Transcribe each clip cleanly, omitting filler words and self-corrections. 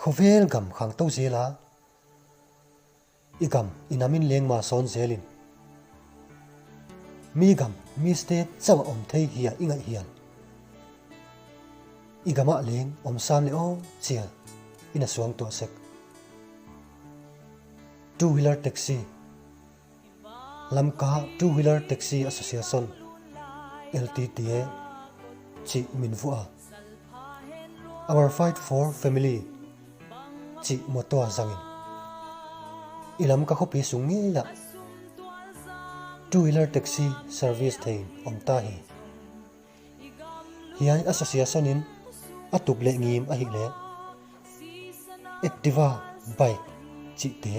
khovel gam khang to zela igam inamin lengma son zelin mi gam mi ste chaw om thei hiya inga hian igama leng om sam le o chial ina suang to sek two wheeler taxi lamka two wheeler taxi association LTTA chi minvua our fight for family chi moto zangin ilam ka khopi sungi la two wheeler taxi service thein omta hi hian association in atup le ngim a hi le Activa bike chi te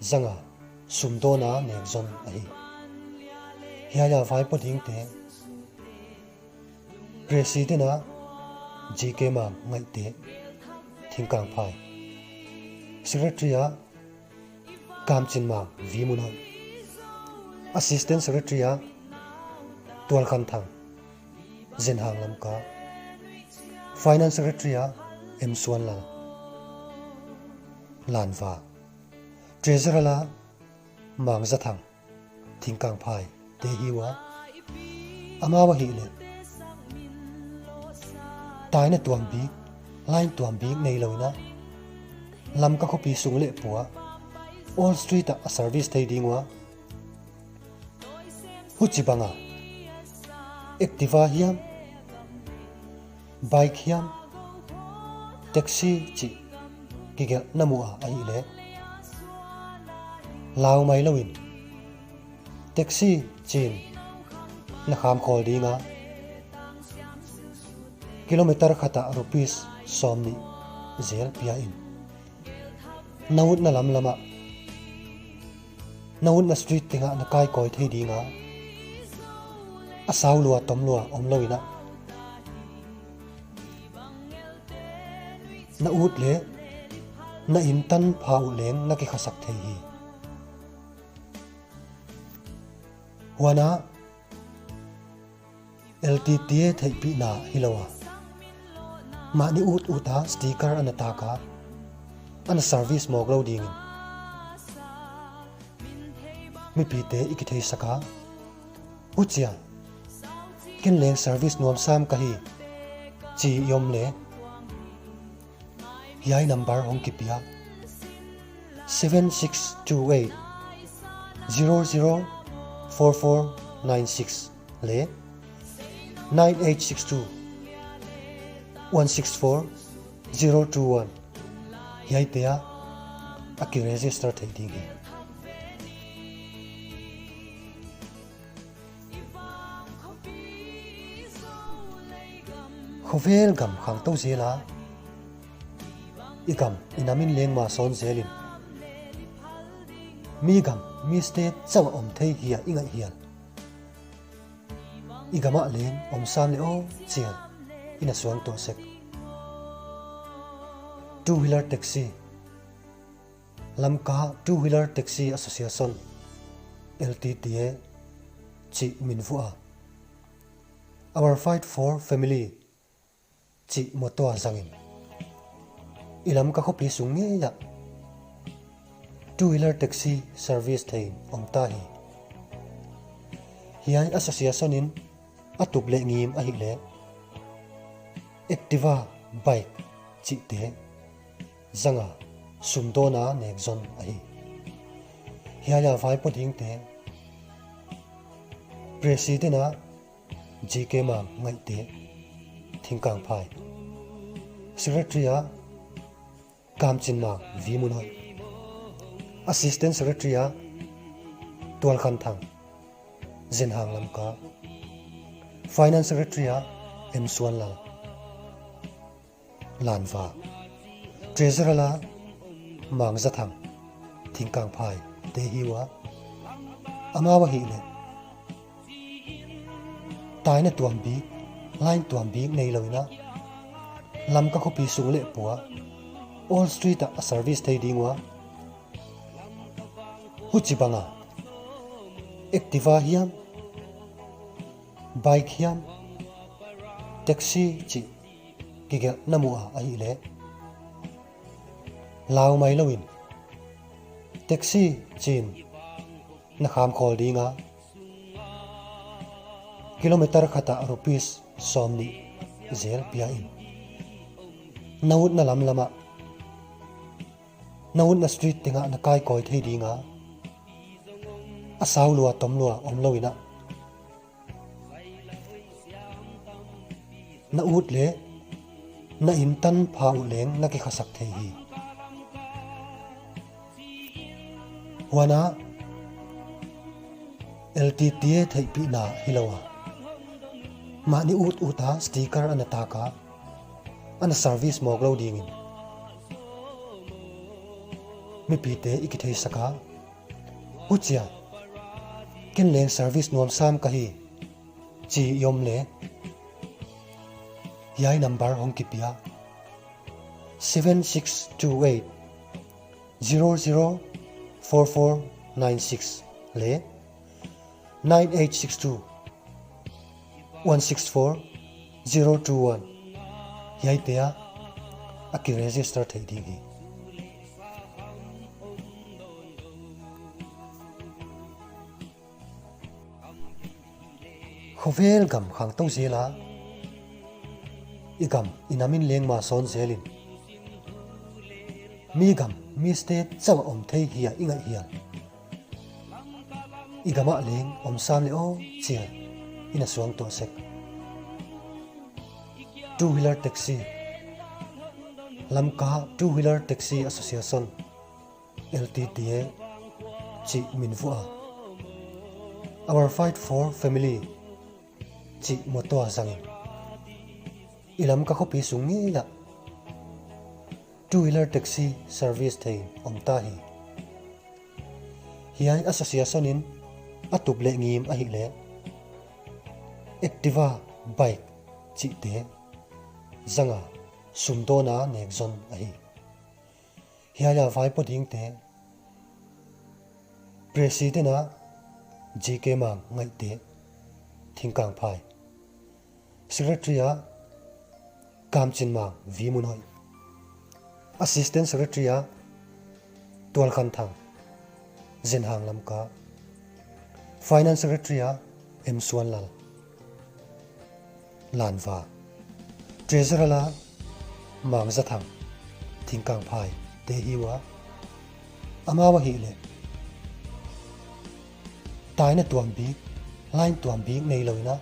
zanga sumdona nek zon a hi hiya vai poding te president a GK ma ngai te thingkang phai secretary a kamchin ma vimunoi assistant secretary a tual khan thang zenhang lamka finance secretary a M Suan la lanwa treasurer la mang za thang thingkang phai te hiwa amawa hi le taina tuam bi line tuam bi nei loina lam ka khopi sung le puwa all street a service thei dingwa huchi banga Activa hiam bike hiam taxi chi kiga namua ai le law mai lowin taxi chin na kham khol dinga kilometer khata rupees somni zel pia in naut na lam lama naut na street tinga na kai koi thei dinga asaw lua tom lua om loina na ut le na in tan phau leng na ki khasak thei hi wana LTTA thei pi na hilowa ma ni ut uta sticker anataka ana service moglo ding mi pite ikithei saka uchia kin leng service nom sam kahi chi yom le yai number hong kipia 7628 004496 le 9862 164 021 yai tea aki register thei ding hi khovel gam khang to zela igam inamin lengma son zelin mi gam mi ste chaw om thei hiya inga hian igama leng om sam le o chial ina suang to sek two wheeler taxi lamka two wheeler taxi association LTTA chi minvua our fight for family chi moto zangin ilam ka khopi sungi la two wheeler taxi service thein omta hi hian association in atup le ngim a hi le Activa bike chi te zanga sumdona nek zon a hi hiya vai poding te president a GK ma ngai te thingkang phai secretary a kamchin ma vimunoi assistant secretary a tual khan thang zenhang lamka finance secretary a M Suan la lanwa treasurer la mang za thang thingkang phai te hiwa amawa hi le taina tuam bi line tuam bi nei loina lam ka khopi sung le puwa all street a service thei dingwa huchi banga Activa hiam bike hiam taxi chi kiga namua ai le lao mai lawin taxi chin na kham khol dinga kilometer khata rupees somni zel pia in naut na lam lama naut na street tinga na kai koi thei dinga asaw lua tom lua om lowina na ut le na in tan phau leng na ki khasak thei hi wana LTTA thei pi na hilowa ma ni ut uta sticker anataka ana service moglo dingin mi pite ikithei saka uchia ken leng service nom sam ka hi chi yom le yai number hong kipia 7628 004496 le 9862 164 021 yai tea aki register thei ding hi khovel gam khang tong zela igam inamin leng ma son zelin mi gam mi state chaw om thei hiya inga hiya igama leng om sam le o chia ina suang to sek two wheeler taxi lamka two wheeler taxi association LTTA chi minfua our fight for family chi moto azangin ilam ka khopi sungi ya two wheeler taxi service thei omta hi hiai association in atup le ngim a hi le Activa bike chi te zanga sumdo na nekzon a hi hiaya vai poding te president a GK mang ngai te thingkang phai secretary a kamchin mang vimun hoi assistant secretary a tual khan thang zen hang lamka finance secretary a M Suan Lal Lanva treasurer la mang zathang thingkang phai te hiwa amawa hi le taina tuam bi line tuam bi nei loina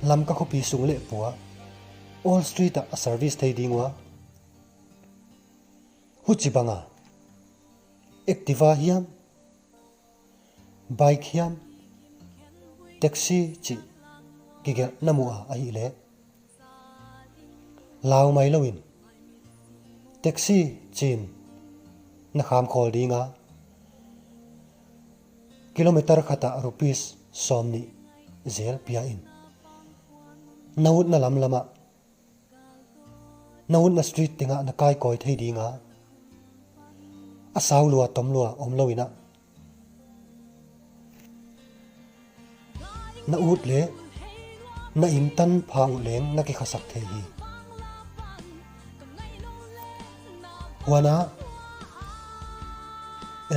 lam ka khopi sung le puwa all street a service thei dingwa huchi banga Activa hiam bike hiam taxi chi gigel namua a hi le law mai lowin taxi chin na kham khol dinga kilometer khata rupees somni zel pia in naut na lam lama naut na street tinga na kai koi thei dinga asaw lua tom lua om lowina na ut le na in tan phau leng na ki khasak thei hi wana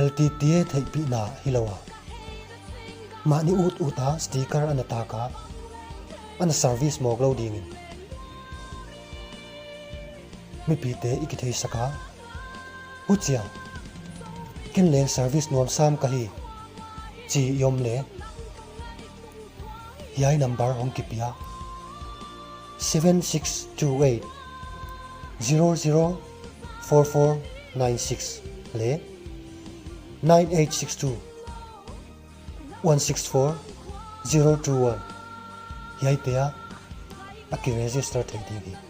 LTTA thei pi na hilowa ma ni ut uta sticker anataka ana service moglo dingin mi pite ikithei saka uchia ken leng service nom sam ka hi chi yom le yai number hong kipia 7628 004496 le 9862 164 021 yai tea aki register thei ding hi